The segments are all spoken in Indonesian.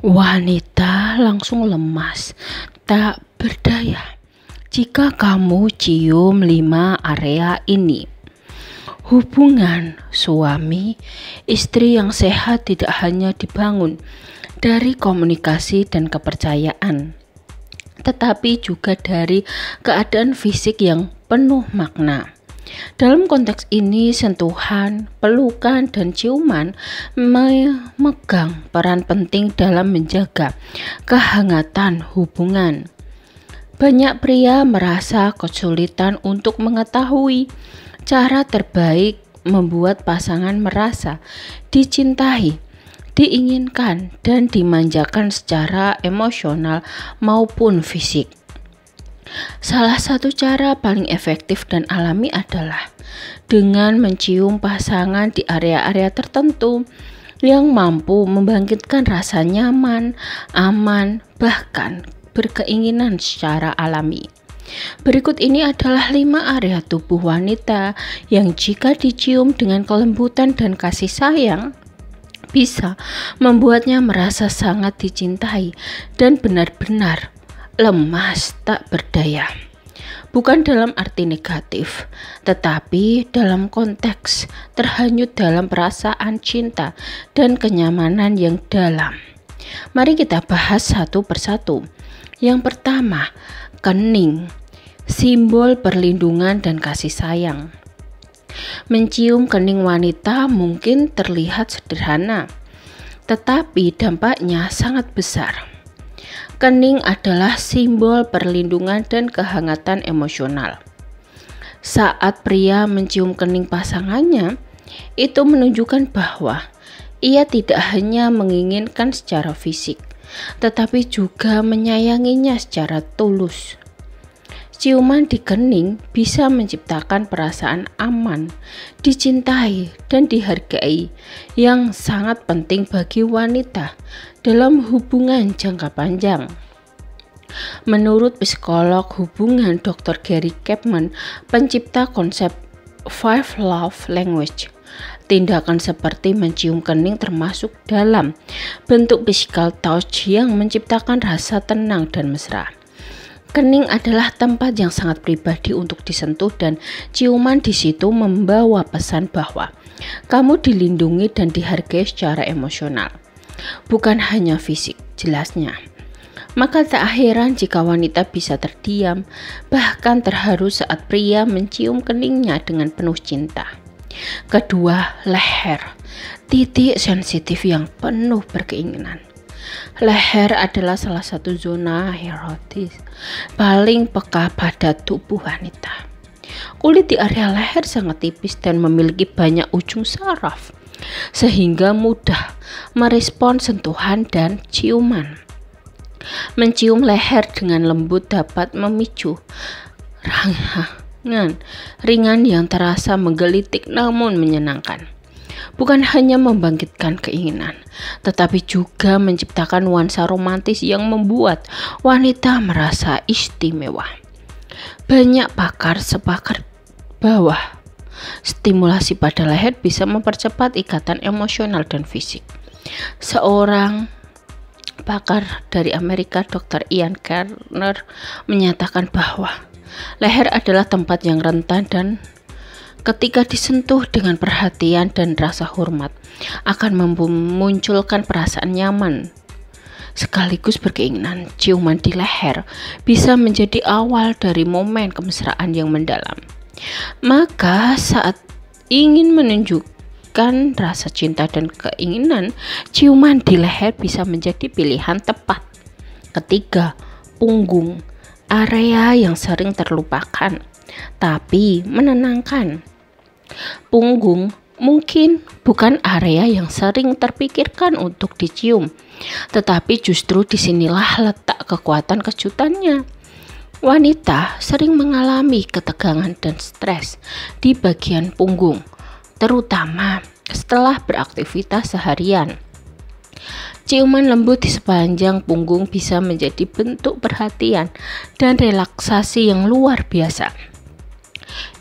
Wanita langsung lemas, tak berdaya. Jika kamu cium 5 area ini. Hubungan suami istri yang sehat tidak hanya dibangun dari komunikasi dan kepercayaan, tetapi juga dari keadaan fisik yang penuh makna. Dalam konteks ini, sentuhan, pelukan, dan ciuman memegang peran penting dalam menjaga kehangatan hubungan. Banyak pria merasa kesulitan untuk mengetahui cara terbaik membuat pasangan merasa dicintai, diinginkan, dan dimanjakan secara emosional maupun fisik. Salah satu cara paling efektif dan alami adalah dengan mencium pasangan di area-area tertentu yang mampu membangkitkan rasa nyaman, aman, bahkan berkeinginan secara alami. Berikut ini adalah 5 area tubuh wanita yang jika dicium dengan kelembutan dan kasih sayang bisa membuatnya merasa sangat dicintai dan benar-benar lemas tak berdaya. Bukan dalam arti negatif, tetapi dalam konteks terhanyut dalam perasaan cinta dan kenyamanan yang dalam. Mari kita bahas satu persatu. Yang pertama, kening, simbol perlindungan dan kasih sayang. Mencium kening wanita mungkin terlihat sederhana, tetapi dampaknya sangat besar. Kening adalah simbol perlindungan dan kehangatan emosional. Saat pria mencium kening pasangannya, itu menunjukkan bahwa ia tidak hanya menginginkan secara fisik, tetapi juga menyayanginya secara tulus. Ciuman di kening bisa menciptakan perasaan aman, dicintai, dan dihargai yang sangat penting bagi wanita dalam hubungan jangka panjang. Menurut psikolog hubungan Dr. Gary Chapman, pencipta konsep 5 Love Language, tindakan seperti mencium kening termasuk dalam bentuk physical touch yang menciptakan rasa tenang dan mesra. Kening adalah tempat yang sangat pribadi untuk disentuh dan ciuman di situ membawa pesan bahwa kamu dilindungi dan dihargai secara emosional, bukan hanya fisik, jelasnya. Maka tak heran jika wanita bisa terdiam, bahkan terharu saat pria mencium keningnya dengan penuh cinta. Kedua, leher, titik sensitif yang penuh berkeinginan. Leher adalah salah satu zona erotis paling peka pada tubuh wanita. Kulit di area leher sangat tipis dan memiliki banyak ujung saraf, sehingga mudah merespon sentuhan dan ciuman. Mencium leher dengan lembut dapat memicu rangan ringan yang terasa menggelitik namun menyenangkan. Bukan hanya membangkitkan keinginan, tetapi juga menciptakan nuansa romantis yang membuat wanita merasa istimewa. Banyak pakar sepakat bahwa stimulasi pada leher bisa mempercepat ikatan emosional dan fisik. Seorang pakar dari Amerika, Dr. Ian Kerner, menyatakan bahwa leher adalah tempat yang rentan dan ketika disentuh dengan perhatian dan rasa hormat akan memunculkan perasaan nyaman sekaligus berkeinginan. Ciuman di leher bisa menjadi awal dari momen kemesraan yang mendalam. Maka saat ingin menunjukkan rasa cinta dan keinginan, ciuman di leher bisa menjadi pilihan tepat. Ketiga, punggung, area yang sering terlupakan tapi menenangkan. Punggung mungkin bukan area yang sering terpikirkan untuk dicium, tetapi justru disinilah letak kekuatan kejutannya. Wanita sering mengalami ketegangan dan stres di bagian punggung, terutama setelah beraktivitas seharian. Ciuman lembut di sepanjang punggung bisa menjadi bentuk perhatian dan relaksasi yang luar biasa.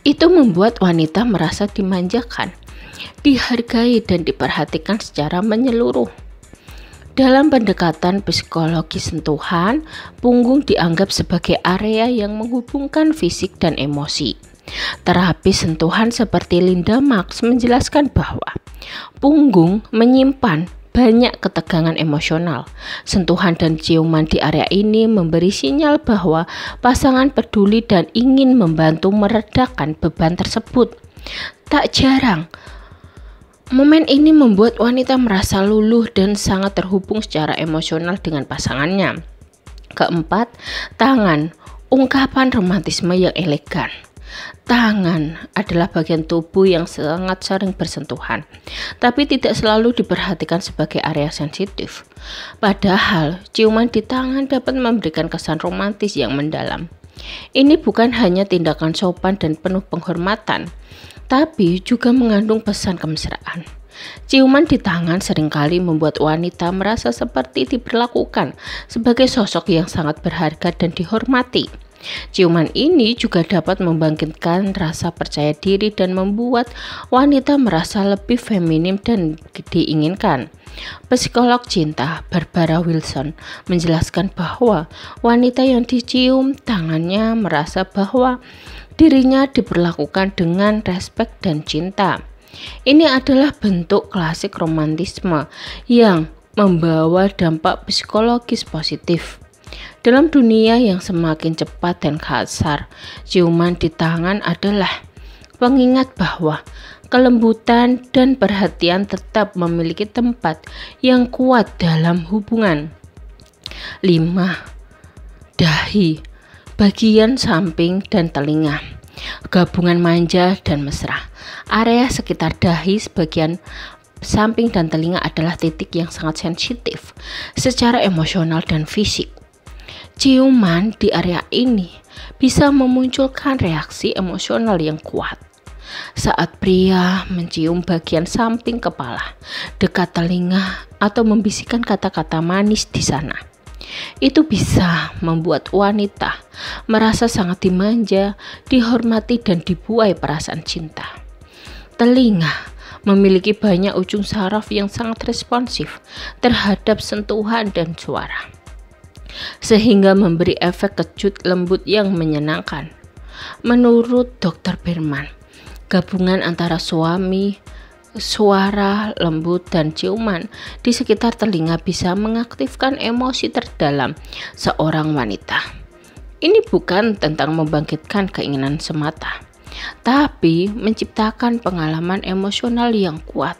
Itu membuat wanita merasa dimanjakan, dihargai dan diperhatikan secara menyeluruh. Dalam pendekatan psikologi sentuhan, punggung dianggap sebagai area yang menghubungkan fisik dan emosi. Terapi sentuhan seperti Linda Marx menjelaskan bahwa punggung menyimpan banyak ketegangan emosional. Sentuhan dan ciuman di area ini memberi sinyal bahwa pasangan peduli dan ingin membantu meredakan beban tersebut. Tak jarang, momen ini membuat wanita merasa luluh dan sangat terhubung secara emosional dengan pasangannya. Keempat, tangan, ungkapan romantisme yang elegan. Tangan adalah bagian tubuh yang sangat sering bersentuhan, tapi tidak selalu diperhatikan sebagai area sensitif. Padahal, ciuman di tangan dapat memberikan kesan romantis yang mendalam. Ini bukan hanya tindakan sopan dan penuh penghormatan, tapi juga mengandung pesan kemesraan. Ciuman di tangan seringkali membuat wanita merasa seperti diperlakukan sebagai sosok yang sangat berharga dan dihormati. Ciuman ini juga dapat membangkitkan rasa percaya diri dan membuat wanita merasa lebih feminim dan diinginkan. Psikolog cinta Barbara Wilson menjelaskan bahwa wanita yang dicium tangannya merasa bahwa dirinya diperlakukan dengan respek dan cinta. Ini adalah bentuk klasik romantisme yang membawa dampak psikologis positif. Dalam dunia yang semakin cepat dan kasar, ciuman di tangan adalah pengingat bahwa kelembutan dan perhatian tetap memiliki tempat yang kuat dalam hubungan. 5. Dahi, bagian samping dan telinga. Gabungan manja dan mesra. Area sekitar dahi sebagian samping dan telinga adalah titik yang sangat sensitif secara emosional dan fisik. Ciuman di area ini bisa memunculkan reaksi emosional yang kuat. Saat pria mencium bagian samping kepala, dekat telinga, atau membisikkan kata-kata manis di sana, itu bisa membuat wanita merasa sangat dimanja, dihormati, dan dibuai perasaan cinta. Telinga memiliki banyak ujung saraf yang sangat responsif terhadap sentuhan dan suara, sehingga memberi efek kejut lembut yang menyenangkan. Menurut Dr. Berman, gabungan antara suara lembut dan ciuman di sekitar telinga bisa mengaktifkan emosi terdalam seorang wanita. Ini bukan tentang membangkitkan keinginan semata, tapi menciptakan pengalaman emosional yang kuat.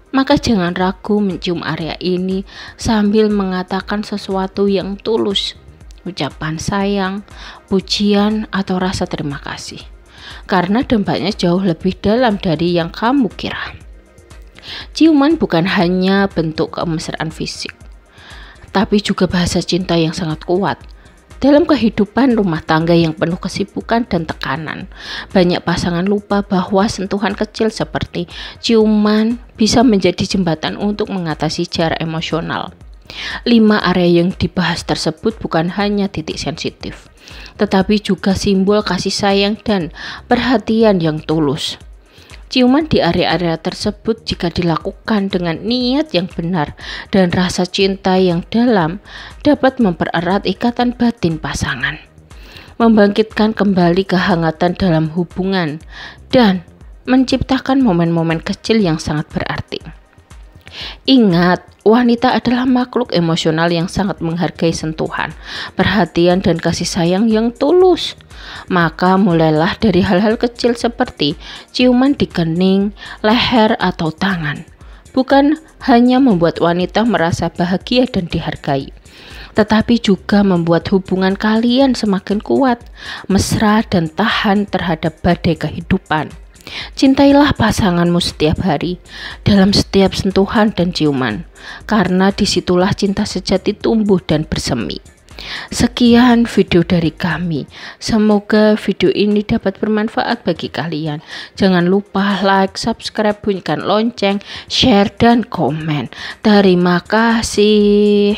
Maka jangan ragu mencium area ini sambil mengatakan sesuatu yang tulus, ucapan sayang, pujian, atau rasa terima kasih. Karena dampaknya jauh lebih dalam dari yang kamu kira. Ciuman bukan hanya bentuk kemesraan fisik, tapi juga bahasa cinta yang sangat kuat. Dalam kehidupan rumah tangga yang penuh kesibukan dan tekanan, banyak pasangan lupa bahwa sentuhan kecil seperti ciuman bisa menjadi jembatan untuk mengatasi jarak emosional. 5 area yang dibahas tersebut bukan hanya titik sensitif, tetapi juga simbol kasih sayang dan perhatian yang tulus. Ciuman di area-area tersebut jika dilakukan dengan niat yang benar dan rasa cinta yang dalam dapat mempererat ikatan batin pasangan, membangkitkan kembali kehangatan dalam hubungan, dan menciptakan momen-momen kecil yang sangat berarti. Ingat, wanita adalah makhluk emosional yang sangat menghargai sentuhan, perhatian, dan kasih sayang yang tulus. Maka mulailah dari hal-hal kecil seperti ciuman di kening, leher, atau tangan. Bukan hanya membuat wanita merasa bahagia dan dihargai, tetapi juga membuat hubungan kalian semakin kuat, mesra, dan tahan terhadap badai kehidupan. Cintailah pasanganmu setiap hari, dalam setiap sentuhan dan ciuman, karena disitulah cinta sejati tumbuh dan bersemi. Sekian video dari kami. Semoga video ini dapat bermanfaat bagi kalian. Jangan lupa like, subscribe, bunyikan lonceng, share, dan komen. Terima kasih.